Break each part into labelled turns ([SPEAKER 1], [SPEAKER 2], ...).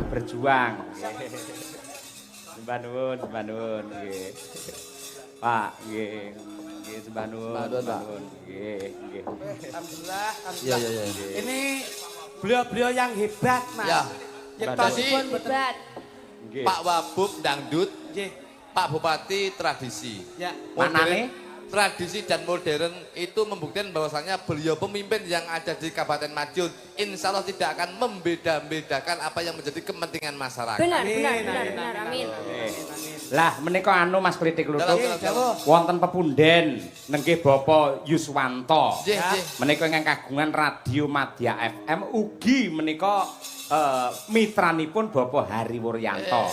[SPEAKER 1] berjuang. Sembah nuwun nggih. Pak, nggih. Nggih sembah nuwun. Nggih.
[SPEAKER 2] Alhamdulillah.
[SPEAKER 3] Iya.
[SPEAKER 2] Ini beliau-beliau yang hebat, Mas.
[SPEAKER 3] Ya.
[SPEAKER 2] Yektosipun
[SPEAKER 4] hebat.
[SPEAKER 1] Nggih.
[SPEAKER 3] Pak Wabub dangdut,
[SPEAKER 2] Nggih.
[SPEAKER 3] Pak Bupati tradisi.
[SPEAKER 2] Ya.
[SPEAKER 1] Manane?
[SPEAKER 3] Tradisi dan modern itu membuktikan bahwasanya beliau pemimpin yang ada di Kabupaten Madiun insya Allah tidak akan membeda-bedakan apa yang menjadi kepentingan masyarakat.
[SPEAKER 4] Benar, amin.
[SPEAKER 1] Lah menika anu Mas Kritik Lutut.
[SPEAKER 2] Dawuh.
[SPEAKER 1] Wonten pepunden nenggih Bapak Yuswanto.
[SPEAKER 3] Nggih.
[SPEAKER 1] Menika ingkang kagungan Radio Madya FM ugi menika mitranipun Bapak Hari Wuryanto.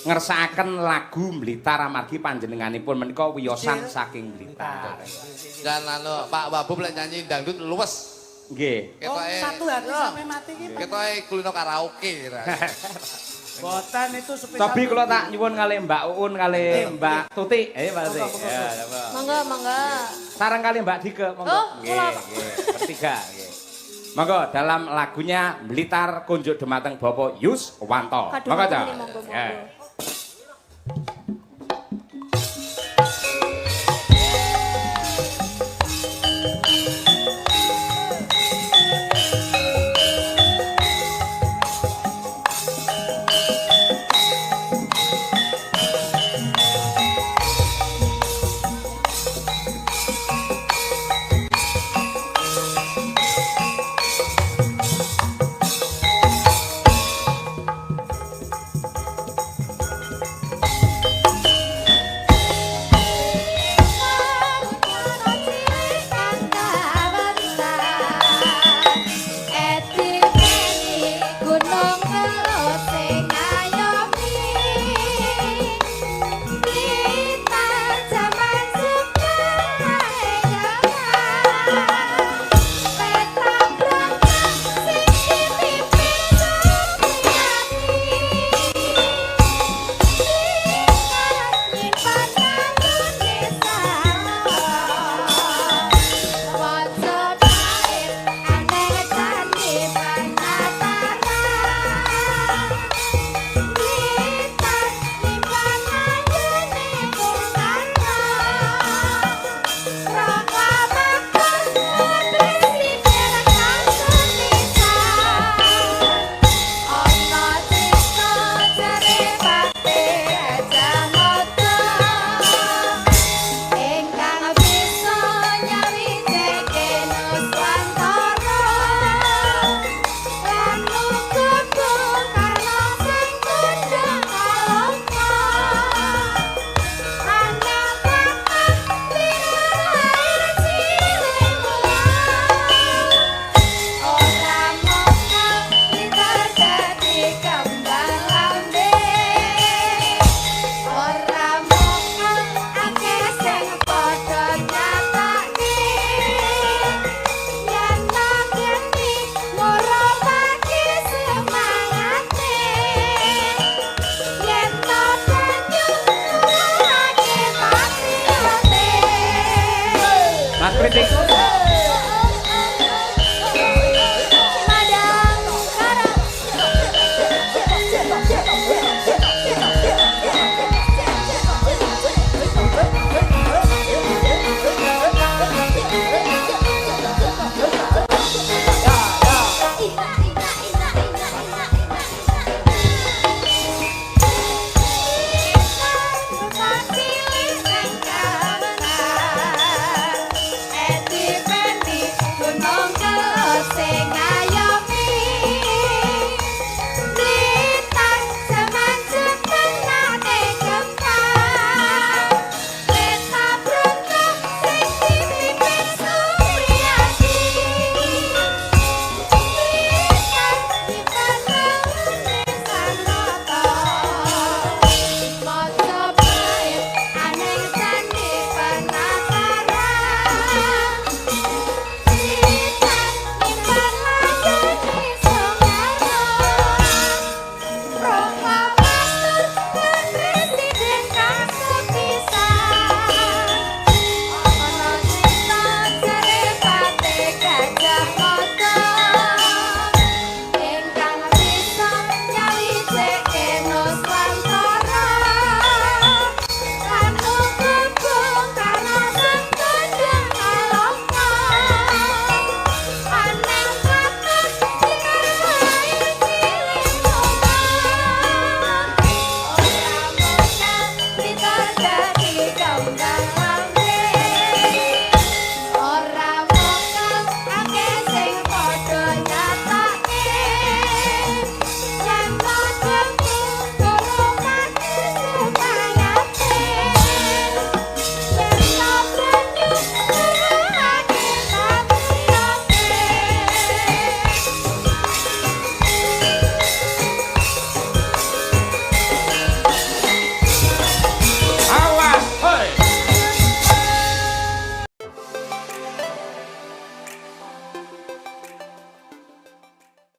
[SPEAKER 1] Ngersakaken lagu Blitar amargi panjenenganipun menika wiyosan saking Blitar.
[SPEAKER 3] Dan Pak Wabub lek nyanyi dangdut luwes.
[SPEAKER 1] Nggih.
[SPEAKER 2] Oh, satu hati sampai mati iki.
[SPEAKER 3] Ketoke kulino karaoke.
[SPEAKER 2] Boten itu spesial.
[SPEAKER 1] Tapi kula tak nyuwun kalih Mbak Uun kalih Mbak Tuti. Mbak Tuti. Ya,
[SPEAKER 4] Monggo.
[SPEAKER 1] Sareng kalih Mbak Dike monggo.
[SPEAKER 4] Oh,
[SPEAKER 1] Nggih. Bertiga nggih. Monggo dalam lagunya Blitar kunjuk dumateng Bapak Yuswanto. Monggo ta. Ya. Kritik.